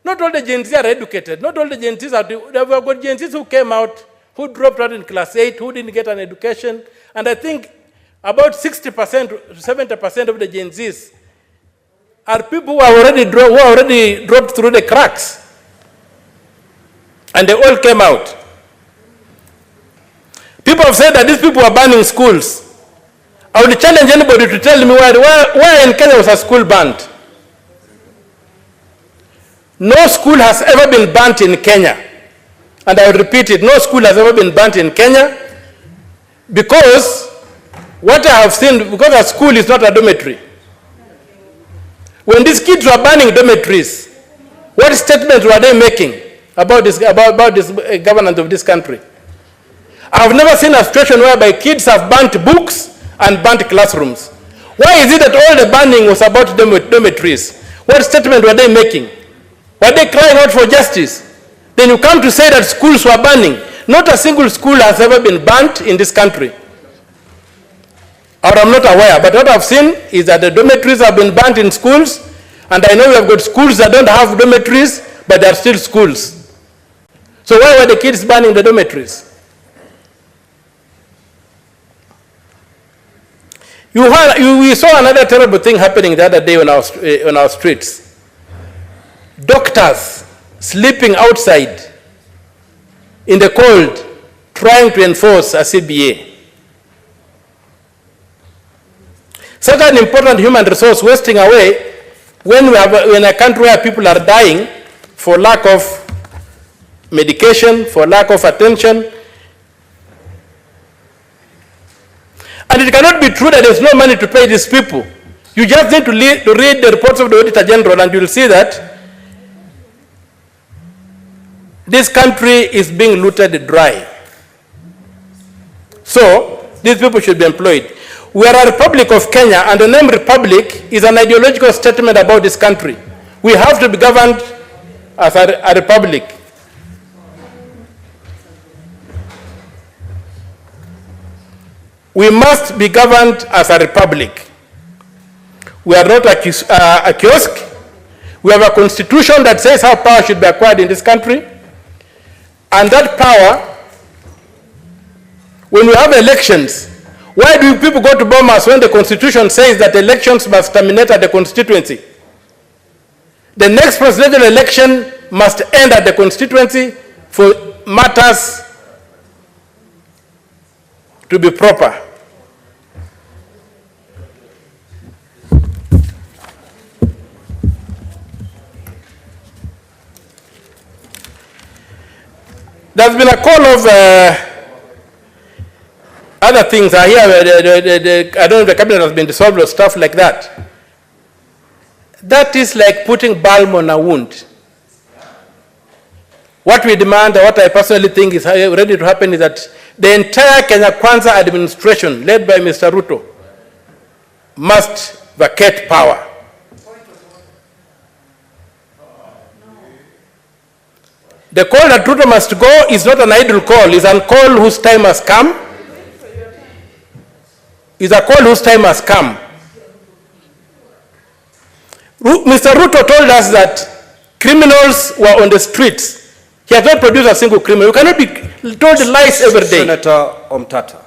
Not all the Gen Z are educated. Not all the Gen Zs are, there were got Gen Zs who came out, who dropped out in class 8, who didn't get an education. And I think about 60% to 70% of the Gen Zs are people who are already dropped through the cracks. And they all came out. People have said that these people are banning schools. I would challenge anybody to tell me where in Kenya was a school burnt. No school has ever been burnt in Kenya. And I will repeat it, no school has ever been burnt in Kenya, because what I have seen, because a school is not a dormitory. When these kids were burning dormitories, what statements were they making about this governance of this country? I have never seen a situation whereby kids have burnt books and burnt classrooms. Why is it that all the burning was about dormitories? What statement were they making? Were they crying out for justice? Then you come to say that schools were burning. Not a single school has ever been burnt in this country. Or I'm not aware, but what I've seen is that the dormitories have been burnt in schools, and I know we have got schools that don't have dormitories, but they are still schools. So why were the kids burning the dormitories? We saw another terrible thing happening the other day on our streets. Doctors sleeping outside in the cold, trying to enforce a CBA. Such an important human resource wasting away when we have in a country where people are dying for lack of medication, for lack of attention. And it cannot be true that there's no money to pay these people. You just need to read the reports of the Auditor General, and you'll see that this country is being looted dry. So these people should be employed. We are a Republic of Kenya, and the name Republic is an ideological statement about this country. We have to be governed as a republic. We must be governed as a republic. We are not a kiosk. We have a constitution that says how power should be acquired in this country. And that power, when we have elections, why do people go to Bomas when the constitution says that elections must terminate at the constituency? The next presidential election must end at the constituency for matters to be proper. There's been a call of other things. I hear I don't know if the cabinet has been dissolved or stuff like that. That is like putting balm on a wound. What we demand, or what I personally think is ready to happen, is that the entire Kenya Kwanza administration, led by Mr. Ruto, must vacate power. The call that Ruto must go is not an idle call. It's a call whose time has come. It's a call whose time has come. Mr. Ruto told us that criminals were on the streets. He has not produced a single criminal. You cannot be told lies every day. Senator Omtata.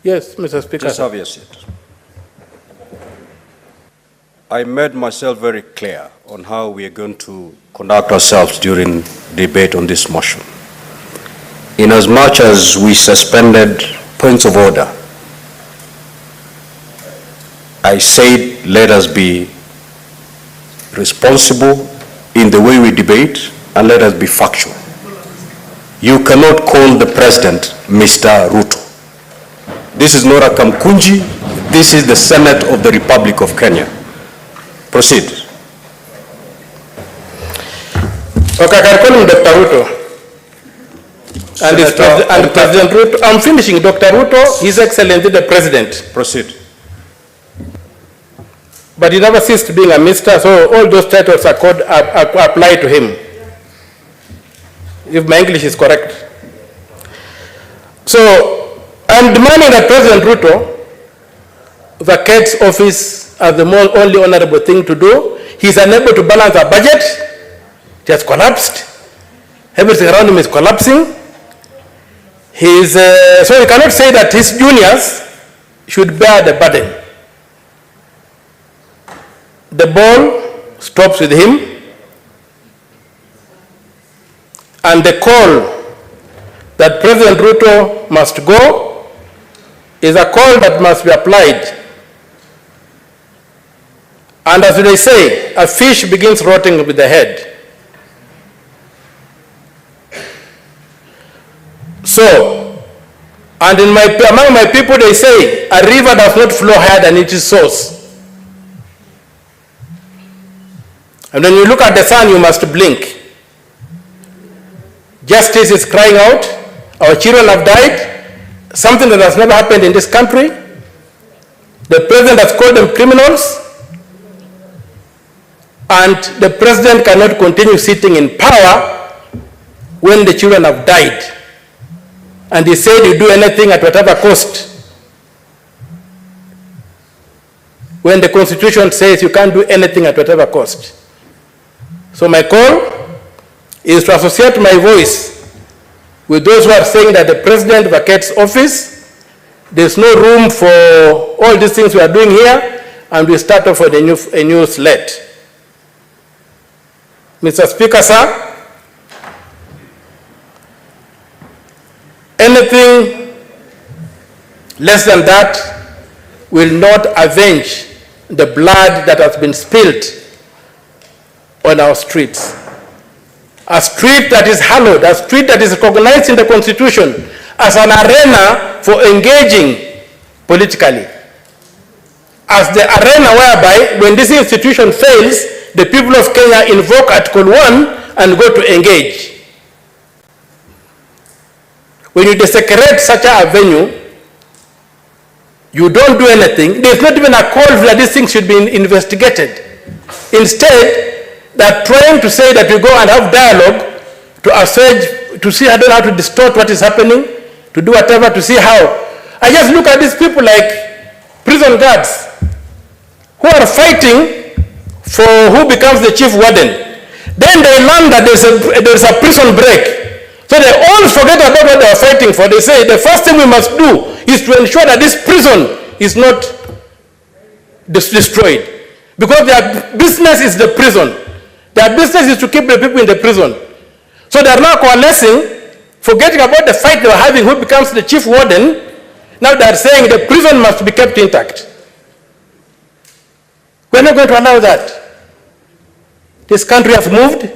Yes, Mr. Speaker. Please have your seat. I made myself very clear on how we are going to conduct ourselves during debate on this motion. Inasmuch as we suspended points of order, I said let us be responsible in the way we debate and let us be factual. You cannot call the president Mr. Ruto. This is not a Kamkunji. This is the Senate of the Republic of Kenya. Proceed. Okay, I can call him Dr. Ruto. And President Ruto. I'm finishing. Dr. Ruto, His Excellency the President. Proceed. But he never ceased being a minister, so all those titles apply to him, if my English is correct. So I'm demanding that President Ruto vacates office as the only honorable thing to do. He's unable to balance a budget. It has collapsed. Everything around him is collapsing. So he cannot say that his juniors should bear the burden. The ball stops with him, and the call that President Ruto must go is a call that must be applied. And as they say, a fish begins rotting with the head. So, and among my people they say, a river does not flow higher than its source. And when you look at the sun, you must blink. Justice is crying out. Our children have died. Something that has never happened in this country. The president has called them criminals. And the president cannot continue sitting in power when the children have died. And he said you do anything at whatever cost. When the Constitution says you can't do anything at whatever cost. So my call is to associate my voice with those who are saying that the president vacates office. There's no room for all these things we are doing here, and we start off with a new slate. Mr. Speaker, sir, anything less than that will not avenge the blood that has been spilled on our streets. A street that is hallowed, a street that is recognized in the Constitution as an arena for engaging politically. As the arena whereby, when this institution fails, the people of Kenya invoke Article 1 and go to engage. When you desecrate such a venue, you don't do anything. There's not even a call that these things should be investigated. Instead, they're trying to say that we go and have dialogue to assuage, to see how to distort what is happening, to do whatever, to see how. I just look at these people like prison guards who are fighting for who becomes the chief warden. Then they learn that there's a prison break. So they all forget about what they are fighting for. They say the first thing we must do is to ensure that this prison is not destroyed. Because their business is the prison. Their business is to keep the people in the prison. So they are now coalescing, forgetting about the fight they were having, who becomes the chief warden. Now they are saying the prison must be kept intact. We are not going to allow that. This country has moved.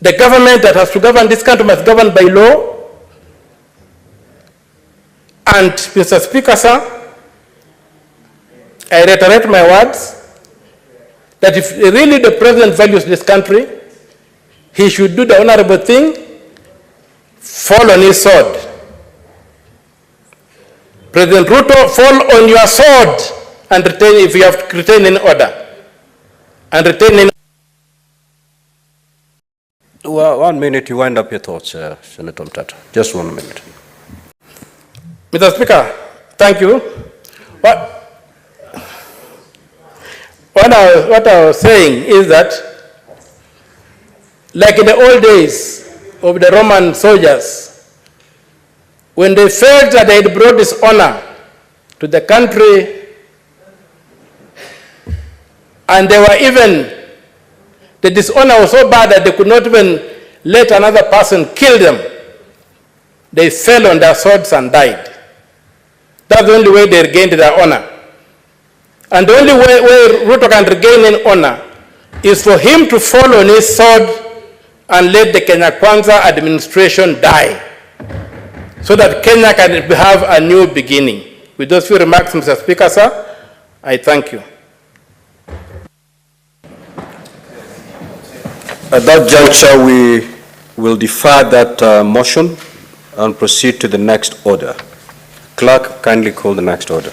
The government that has to govern this country must govern by law. And Mr. Speaker, sir, I reiterate my words that if really the president values this country, he should do the honorable thing, fall on his sword. President Ruto, fall on your sword and retain, if you have to retain in order. And retain in. Well, 1 minute, you wind up your thoughts, Senator Mtata. Just 1 minute. Mr. Speaker, thank you. What I was saying is that, like in the old days of the Roman soldiers, when they felt that they had brought dishonor to the country, and they were even, the dishonor was so bad that they could not even let another person kill them, they fell on their swords and died. That's the only way they regained their honor. And the only way Ruto can regain in honor is for him to fall on his sword and let the Kenya Kwanza administration die, so that Kenya can have a new beginning. With those few remarks, Mr. Speaker, sir, I thank you. At that juncture, we will defer that motion and proceed to the next order. Clerk, kindly call the next order.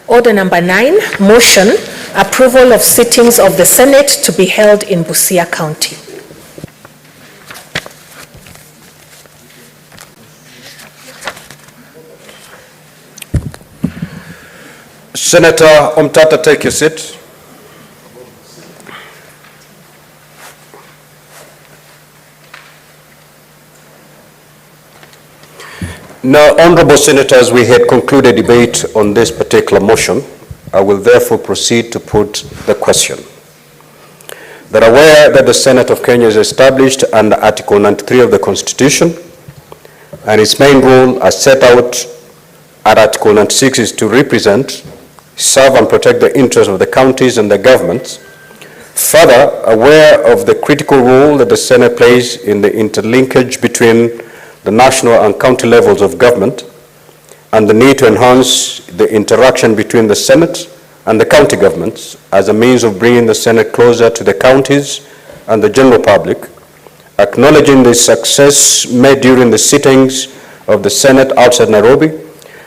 Order number 9, motion, approval of sittings of the Senate to be held in Busia County. Senator Omtata, take your seat. Now, honorable senators, we had concluded debate on this particular motion. I will therefore proceed to put the question. That aware that the Senate of Kenya is established under Article 93 of the Constitution and its main role as set out at Article 96 is to represent, serve and protect the interests of the counties and their governments. Further, aware of the critical role that the Senate plays in the interlinkage between the national and county levels of government, and the need to enhance the interaction between the Senate and the county governments as a means of bringing the Senate closer to the counties and the general public, acknowledging the success made during the sittings of the Senate outside Nairobi,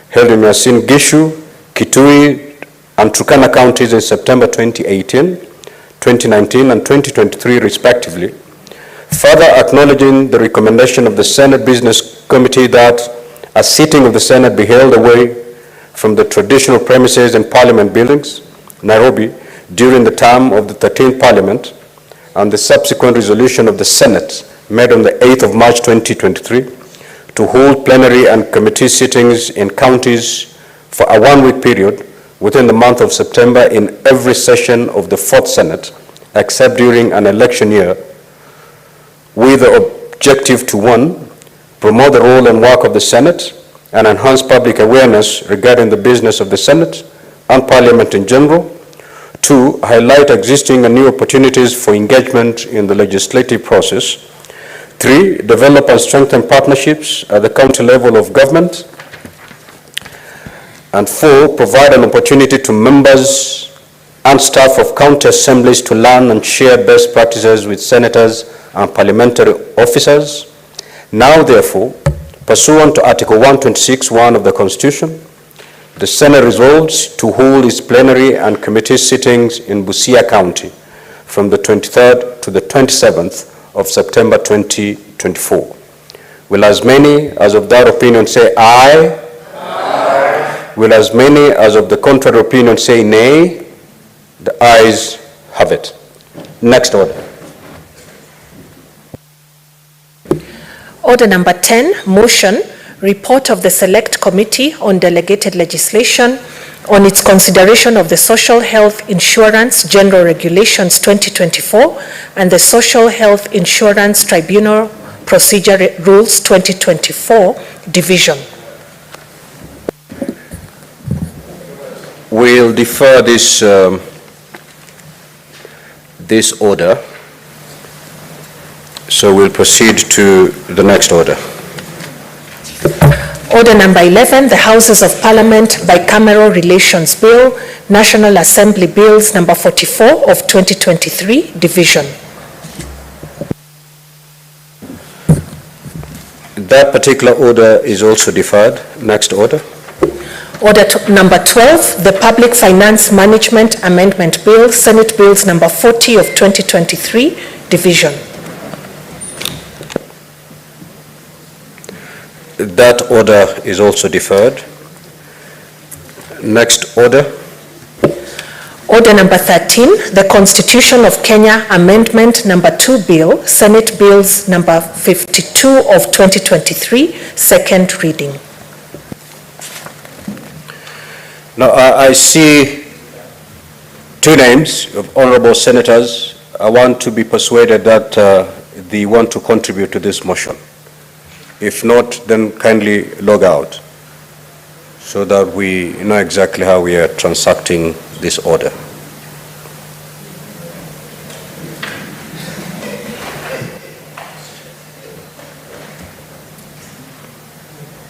held in Uasin Gishu, Kitui, and Turkana counties in September 2018, 2019, and 2023 respectively. Further acknowledging the recommendation of the Senate Business Committee that a sitting of the Senate be held away from the traditional premises and Parliament buildings, Nairobi, during the term of the 13th Parliament, and the subsequent resolution of the Senate made on the 8th of March 2023 to hold plenary and committee sittings in counties for a one-week period within the month of September in every session of the 4th Senate, except during an election year, with the objective to, 1, promote the role and work of the Senate and enhance public awareness regarding the business of the Senate and Parliament in general. 2, highlight existing and new opportunities for engagement in the legislative process. 3, develop and strengthen partnerships at the county level of government. And 4, provide an opportunity to members and staff of county assemblies to learn and share best practices with senators and parliamentary officers. Now, therefore, pursuant to Article 126(1) of the Constitution, the Senate resolves to hold its plenary and committee sittings in Busia County from the 23rd to the 27th of September 2024. Will as many as of that opinion say aye? Aye. Will as many as of the contrary opinion say nay? The ayes have it. Next order. Order number 10, motion, report of the Select Committee on Delegated Legislation on its consideration of the Social Health Insurance General Regulations 2024 and the Social Health Insurance Tribunal Procedure Rules 2024 division. We'll defer this order. So we'll proceed to the next order. Order number 11, the Houses of Parliament Bicameral Relations Bill, National Assembly Bills number 44 of 2023, division. That particular order is also deferred. Next order. Order number 12, the Public Finance Management Amendment Bill, Senate Bills number 40 of 2023, division. That order is also deferred. Next order. Order number 13, the Constitution of Kenya Amendment number 2 Bill, Senate Bills number 52 of 2023, second reading. Now, I see two names of honorable senators. I want to be persuaded that they want to contribute to this motion. If not, then kindly log out so that we know exactly how we are transacting this order.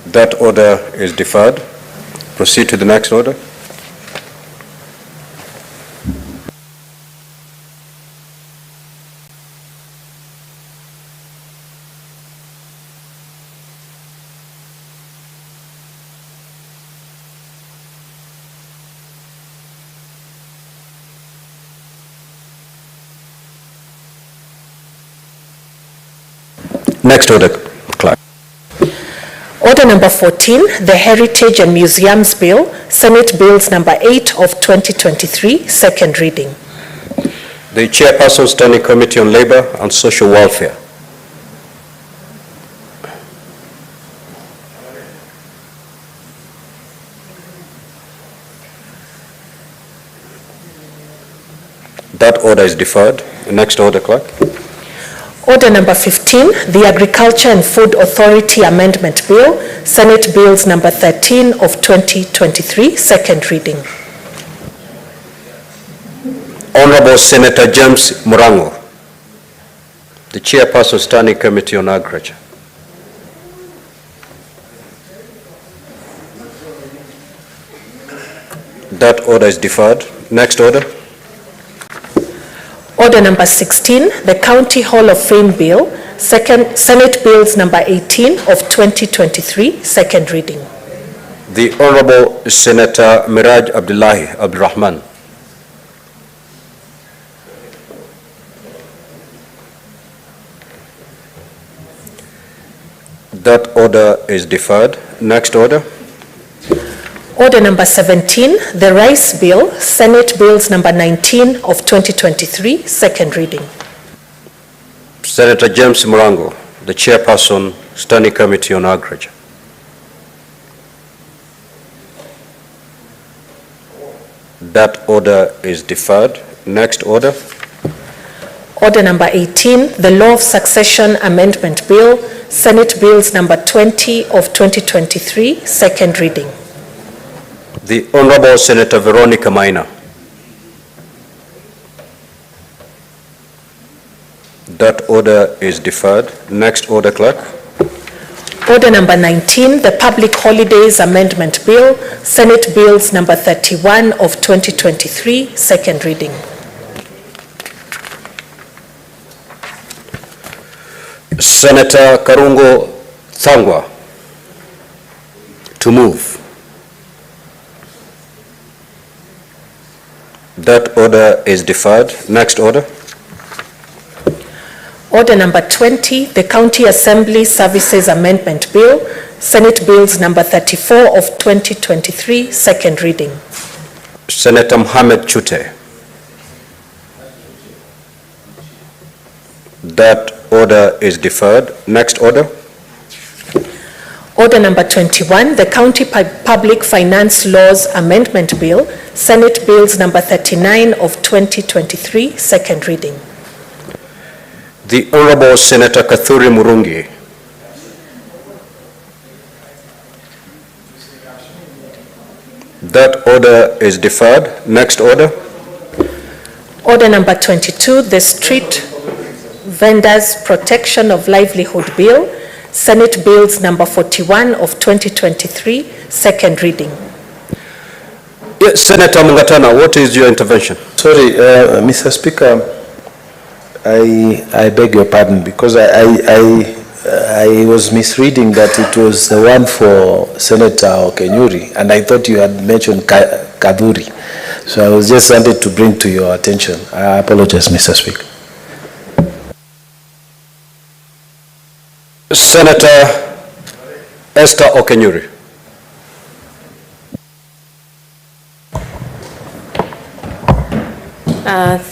That order is deferred. Proceed to the next order. Next order, clerk. Order number 14, the Heritage and Museums Bill, Senate Bills number 8 of 2023, second reading. The Chairperson, Standing Committee on Labor and Social Welfare. That order is deferred. Next order, clerk. Order number 15, the Agriculture and Food Authority Amendment Bill, Senate Bills number 13 of 2023, second reading. Honorable Senator James Murango, the Chairperson, Standing Committee on Agriculture. That order is deferred. Next order. Order number 16, the County Hall of Fame Bill, Senate Bills number 18 of 2023, second reading. The Honorable Senator Miraj Abdullahi Abdurrahman. That order is deferred. Next order. Order number 17, the Rice Bill, Senate Bills number 19 of 2023, second reading. Senator James Murango, the Chairperson, Standing Committee on Agriculture. That order is deferred. Next order. Order number 18, the Law of Succession Amendment Bill, Senate Bills number 20 of 2023, second reading. The Honorable Senator Veronica Maina. That order is deferred. Next order, clerk. Order number 19, the Public Holidays Amendment Bill, Senate Bills number 31 of 2023, second reading. Senator Karungo Thangwa to move. That order is deferred. Next order. Order number 20, the County Assembly Services Amendment Bill, Senate Bills number 34 of 2023, second reading. Senator Mohamed Chute. That order is deferred. Next order. Order number 21, the County Public Finance Laws Amendment Bill, Senate Bills number 39 of 2023, second reading. The Honorable Senator Kathuri Murungi. That order is deferred. Next order. Order number 22, the Street Vendors Protection of Livelihood Bill, Senate Bills number 41 of 2023, second reading. Yes, Senator Mungatana, what is your intervention? Sorry, Mr. Speaker, I beg your pardon because I was misreading that it was the one for Senator Okenyuri, and I thought you had mentioned Kaduri. So I was just wanted to bring to your attention. I apologize, Mr. Speaker. Senator Esther Okenyuri.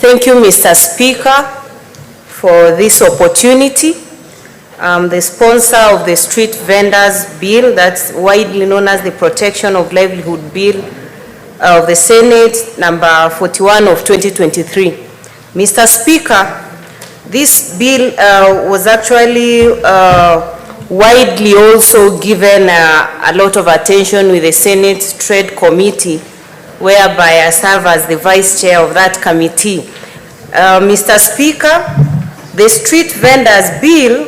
Thank you, Mr. Speaker, for this opportunity. I'm the sponsor of the Street Vendors Bill, that's widely known as the Protection of Livelihood Bill of the Senate, number 41 of 2023. Mr. Speaker, this bill was actually widely also given a lot of attention with the Senate Trade Committee, whereby I serve as the Vice Chair of that committee. Mr. Speaker, the Street Vendors Bill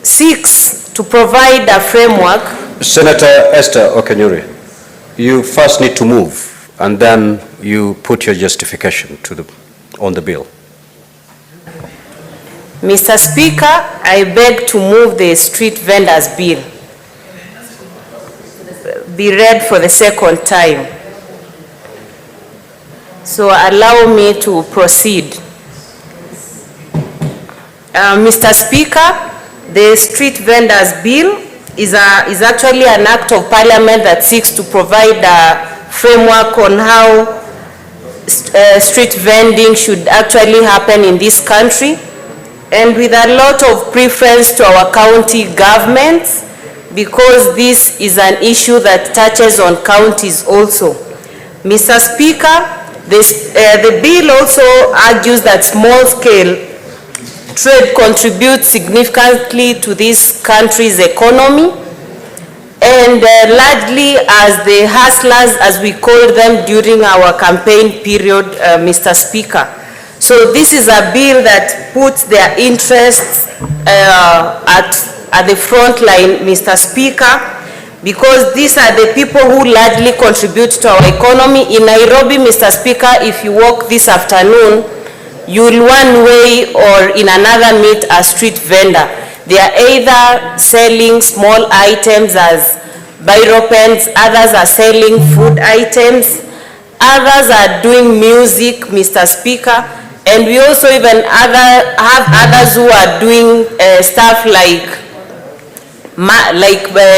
seeks to provide a framework. Senator Esther Okenyuri, you first need to move, and then you put your justification on the bill. Mr. Speaker, I beg to move the Street Vendors Bill be read for the second time. So allow me to proceed. Mr. Speaker, the Street Vendors Bill is actually an act of parliament that seeks to provide a framework on how street vending should actually happen in this country, and with a lot of preference to our county governments, because this is an issue that touches on counties also. Mr. Speaker, the bill also argues that small-scale Trade contributes significantly to this country's economy, and largely as the hustlers, as we called them during our campaign period, Mr. Speaker. So this is a bill that puts their interests at the front line, Mr. Speaker, because these are the people who largely contribute to our economy. In Nairobi, Mr. Speaker, if you walk this afternoon, you will one way or in another meet a street vendor. They are either selling small items as biro pens, others are selling food items, others are doing music, Mr. Speaker, and we also even have others who are doing stuff like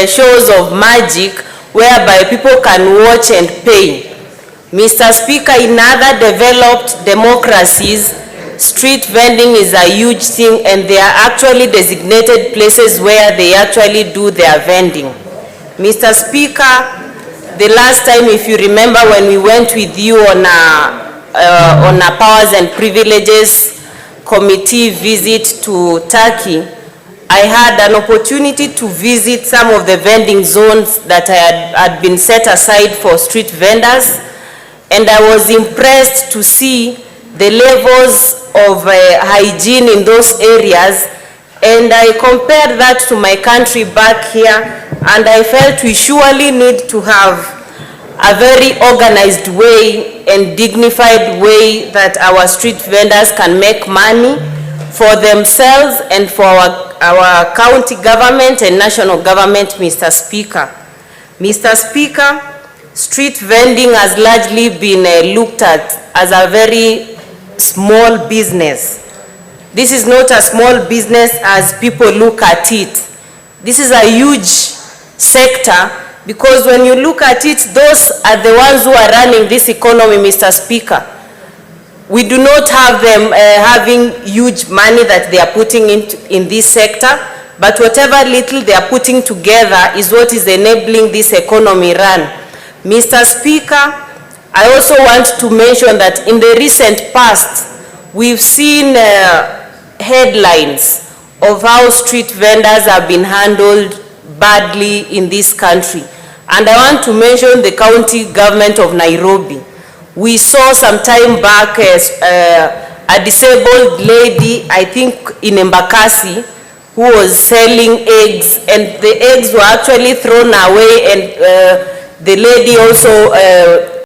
shows of magic whereby people can watch and pay. Mr. Speaker, in other developed democracies, street vending is a huge thing, and there are actually designated places where they actually do their vending. Mr. Speaker, the last time, if you remember, when we went with you on a Powers and Privileges Committee visit to Turkey, I had an opportunity to visit some of the vending zones that had been set aside for street vendors, and I was impressed to see the levels of hygiene in those areas, and I compared that to my country back here, and I felt we surely need to have a very organized way and dignified way that our street vendors can make money for themselves and for our county government and national government, Mr. Speaker. Mr. Speaker, street vending has largely been looked at as a very small business. This is not a small business as people look at it. This is a huge sector, because when you look at it, those are the ones who are running this economy, Mr. Speaker. We do not have them having huge money that they are putting in this sector, but whatever little they are putting together is what is enabling this economy run. Mr. Speaker, I also want to mention that in the recent past, we've seen headlines of how street vendors have been handled badly in this country. And I want to mention the county government of Nairobi. We saw some time back a disabled lady, I think in Embakasi, who was selling eggs, and the eggs were actually thrown away, and the lady also